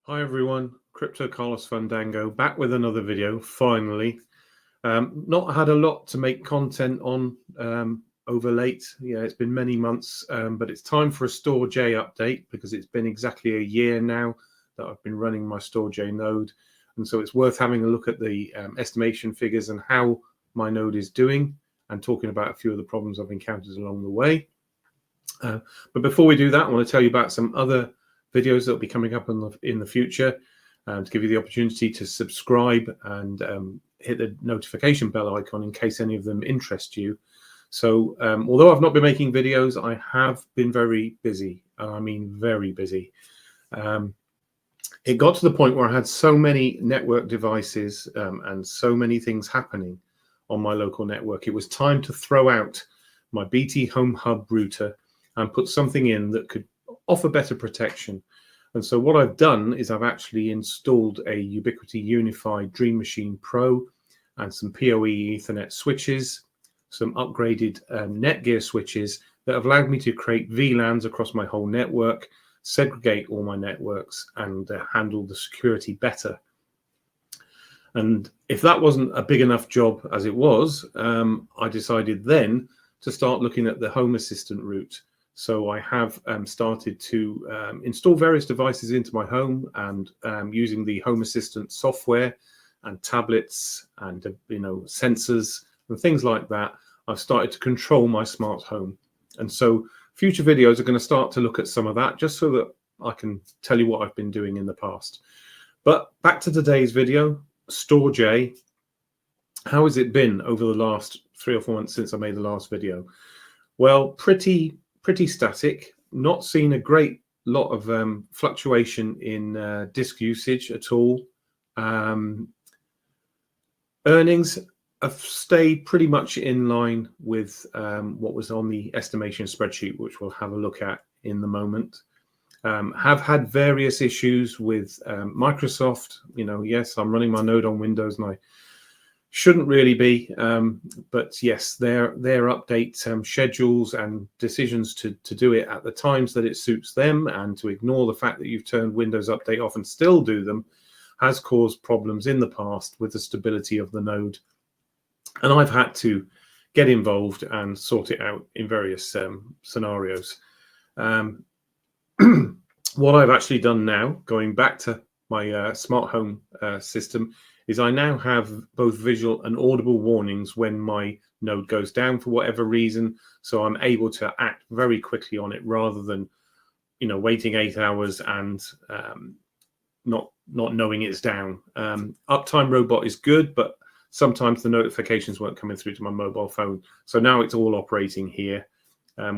Hi everyone, Crypto Carlos Fandango back with another video, finally. Not had a lot to make content on over late. Yeah, it's been many months, but it's time for a STORJ update because it's been exactly a year now that I've been running my STORJ node. And so it's worth having a look at the estimation figures and how my node is doing and talking about a few of the problems I've encountered along the way. But before we do that, I want to tell you about some other videos that will be coming up in the future to give you the opportunity to subscribe and hit the notification bell icon in case any of them interest you. So although I've not been making videos, I have been very busy. I mean, very busy. It got to the point where I had so many network devices and so many things happening on my local network. It was time to throw out my BT Home Hub router and put something in that could offer better protection. And so what I've done is I've actually installed a Ubiquiti Unified Dream Machine Pro and some PoE Ethernet switches, some upgraded Netgear switches that have allowed me to create VLANs across my whole network, segregate all my networks, and handle the security better. And if that wasn't a big enough job as it was, I decided then to start looking at the Home Assistant route. So I have started to install various devices into my home, and using the Home Assistant software and tablets and sensors and things like that, I've started to control my smart home. And so future videos are going to start to look at some of that, just so that I can tell you what I've been doing in the past. But back to today's video, STORJ. How has it been over the last 3 or 4 months since I made the last video? Well, pretty static. Not seen a great lot of fluctuation in disk usage at all. Earnings have stayed pretty much in line with what was on the estimation spreadsheet, which we'll have a look at in the moment. Have had various issues with Microsoft. Yes, I'm running my node on Windows and I shouldn't really be, but yes, their update schedules and decisions to do it at the times that it suits them and to ignore the fact that you've turned Windows Update off and still do them has caused problems in the past with the stability of the node. And I've had to get involved and sort it out in various scenarios. What I've actually done now, going back to my smart home system, is I now have both visual and audible warnings when my node goes down for whatever reason. So I'm able to act very quickly on it rather than, waiting 8 hours and not knowing it's down. Uptime Robot is good, but sometimes the notifications weren't coming through to my mobile phone. So now it's all operating here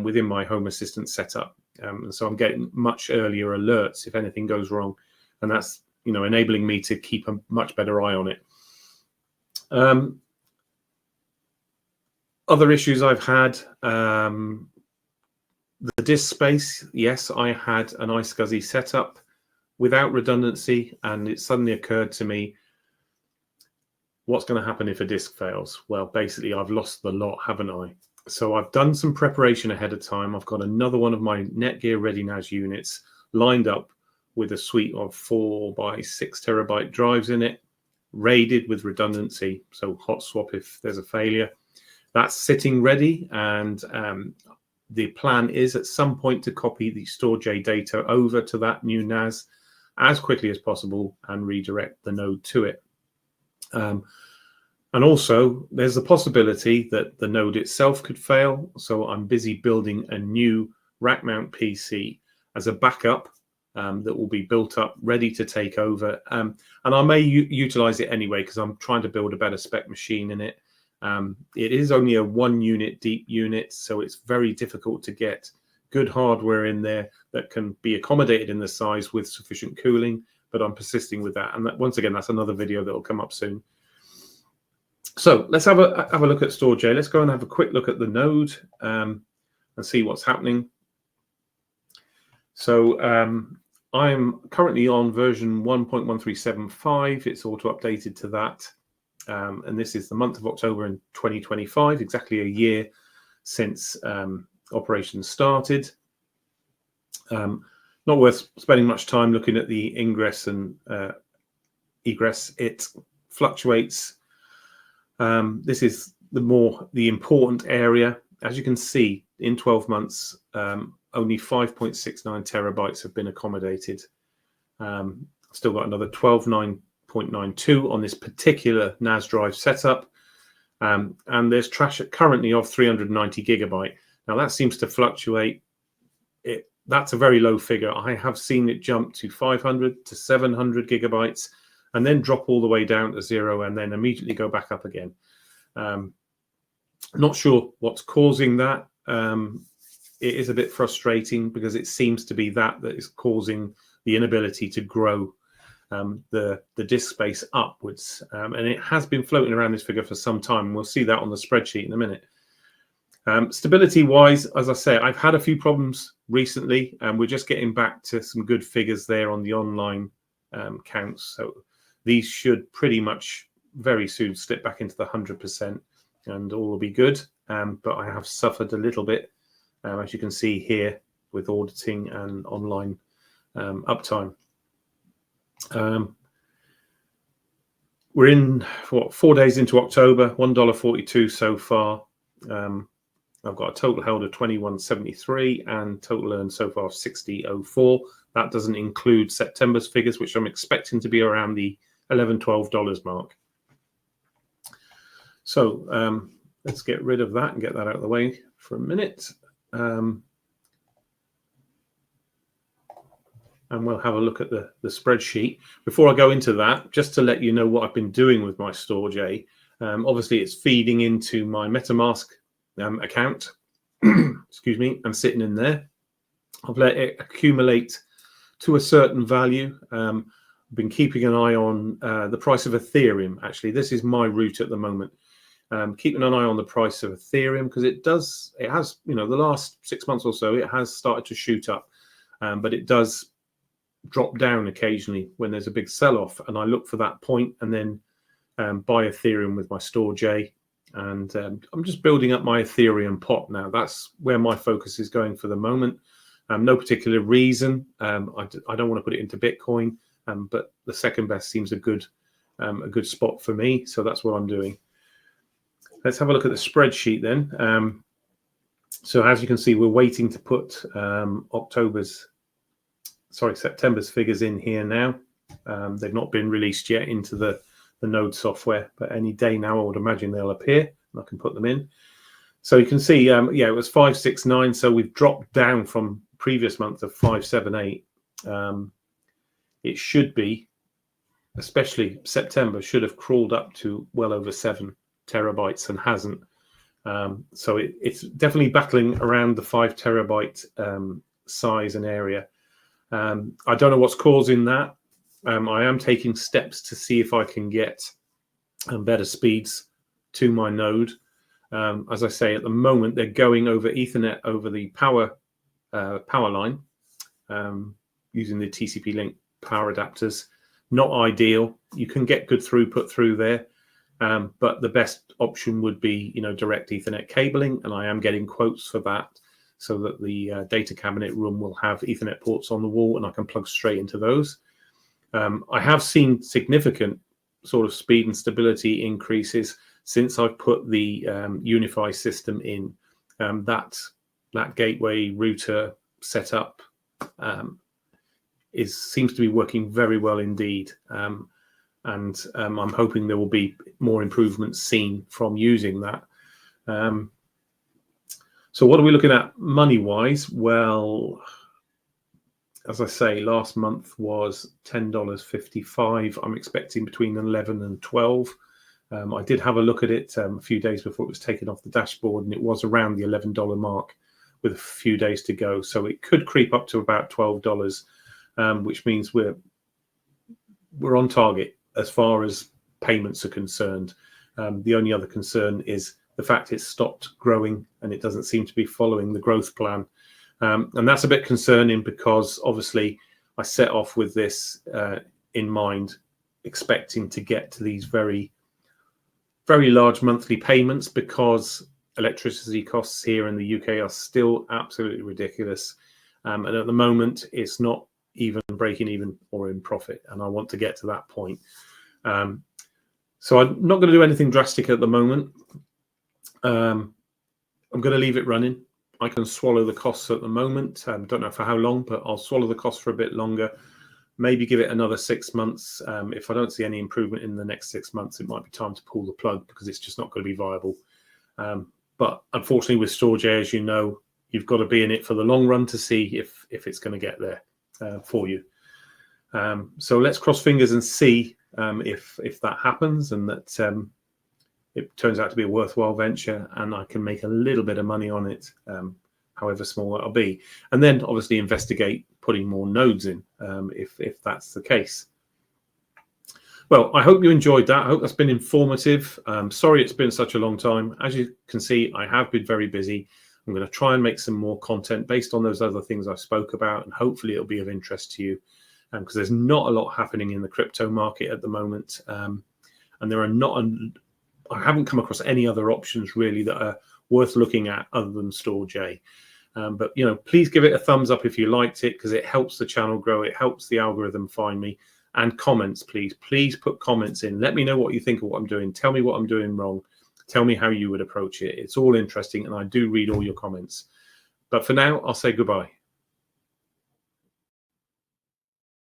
within my Home Assistant setup. And so I'm getting much earlier alerts if anything goes wrong. And that's enabling me to keep a much better eye on it. Other issues I've had, the disk space. Yes, I had an iSCSI setup without redundancy, and it suddenly occurred to me, what's going to happen if a disk fails? Well, basically, I've lost the lot, haven't I? So I've done some preparation ahead of time. I've got another one of my Netgear ReadyNAS units lined up with a suite of 4 by 6 terabyte drives in it, raided with redundancy, so hot swap if there's a failure. That's sitting ready, and the plan is at some point to copy the STORJ data over to that new NAS as quickly as possible and redirect the node to it. And also, there's the possibility that the node itself could fail, so I'm busy building a new rack mount PC as a backup that will be built up, ready to take over. And I may utilize it anyway because I'm trying to build a better spec machine in it. It is only a 1 unit deep unit, so it's very difficult to get good hardware in there that can be accommodated in the size with sufficient cooling, but I'm persisting with that. And once again, that's another video that will come up soon. So let's have a look at STORJ. Let's go and have a quick look at the node and see what's happening. So I'm currently on version 1.1375. It's auto-updated to that. And this is the month of October in 2025, exactly a year since operations started. not worth spending much time looking at the ingress and egress. It fluctuates. This is the important area. As you can see, in 12 months, only 5.69 terabytes have been accommodated. Still got another 12.9.92 on this particular NAS drive setup. And there's trash currently of 390 gigabyte. Now that seems to fluctuate. That's a very low figure. I have seen it jump to 500 to 700 gigabytes and then drop all the way down to 0 and then immediately go back up again. Not sure what's causing that. It is a bit frustrating because it seems to be that is causing the inability to grow the disk space upwards. And it has been floating around this figure for some time. We'll see that on the spreadsheet in a minute. Stability wise, as I say, I've had a few problems recently, and we're just getting back to some good figures there on the online counts. So these should pretty much very soon slip back into the 100% and all will be good. But I have suffered a little bit, as you can see here, with auditing and online uptime. We're in 4 days into October, $1.42 so far. I've got a total held of 21.73 and total earned so far of 60.04. That doesn't include September's figures, which I'm expecting to be around the $11, $12 mark. So let's get rid of that and get that out of the way for a minute. And we'll have a look at the spreadsheet. Before I go into that, just to let you know what I've been doing with my STORJ. Obviously, it's feeding into my MetaMask account. Excuse me, I'm sitting in there. I've let it accumulate to a certain value. I've been keeping an eye on the price of Ethereum. Actually, this is my route at the moment. Keeping an eye on the price of Ethereum because it has, the last 6 months or so, it has started to shoot up, but it does drop down occasionally when there's a big sell-off, and I look for that point and then buy Ethereum with my STORJ. And I'm just building up my Ethereum pot now. That's where my focus is going for the moment. No particular reason. I don't want to put it into Bitcoin, but the second best seems a good spot for me. So that's what I'm doing. Let's have a look at the spreadsheet then. So as you can see, we're waiting to put September's figures in here now. They've not been released yet into the Node software, but any day now I would imagine they'll appear and I can put them in. So you can see, it was 569, so we've dropped down from previous month of 578. It should be, especially September, should have crawled up to well over 7 terabytes and hasn't. So it's definitely battling around the 5 terabyte size and area. I don't know what's causing that. I am taking steps to see if I can get better speeds to my node. As I say, at the moment, they're going over Ethernet over the power line using the TCP-Link power adapters. Not ideal. You can get good throughput through there, but the best option would be, direct Ethernet cabling, and I am getting quotes for that so that the data cabinet room will have Ethernet ports on the wall and I can plug straight into those. I have seen significant sort of speed and stability increases since I've put the Unify system in. That gateway router setup seems to be working very well indeed. And I'm hoping there will be more improvements seen from using that. So what are we looking at money-wise? Well, as I say, last month was $10.55. I'm expecting between 11 and 12. I did have a look at it a few days before it was taken off the dashboard, and it was around the $11 mark with a few days to go. So it could creep up to about $12, which means we're on target as far as payments are concerned. The only other concern is the fact it's stopped growing and it doesn't seem to be following the growth plan. And that's a bit concerning because obviously I set off with this in mind, expecting to get to these very, very large monthly payments because electricity costs here in the UK are still absolutely ridiculous. And at the moment, it's not even breaking even or in profit, and I want to get to that point. So I'm not going to do anything drastic at the moment. I'm going to leave it running. I can swallow the costs at the moment. Don't know for how long, but I'll swallow the costs for a bit longer. Maybe give it another 6 months. If I don't see any improvement in the next 6 months, it might be time to pull the plug, because it's just not going to be viable. But unfortunately, with STORJ, as you know, you've got to be in it for the long run to see if it's going to get there for you. So let's cross fingers and see if that happens, and that it turns out to be a worthwhile venture, and I can make a little bit of money on it, however small that'll be. And then obviously investigate putting more nodes in if that's the case. Well, I hope you enjoyed that. I hope that's been informative. Sorry it's been such a long time. As you can see, I have been very busy. I'm going to try and make some more content based on those other things I spoke about, and hopefully it'll be of interest to you, because there's not a lot happening in the crypto market at the moment, and there are not. I haven't come across any other options really that are worth looking at other than STORJ. But please give it a thumbs up if you liked it, because it helps the channel grow. It helps the algorithm find me. And comments, please put comments in. Let me know what you think of what I'm doing. Tell me what I'm doing wrong. Tell me how you would approach it. It's all interesting, and I do read all your comments. But for now, I'll say goodbye.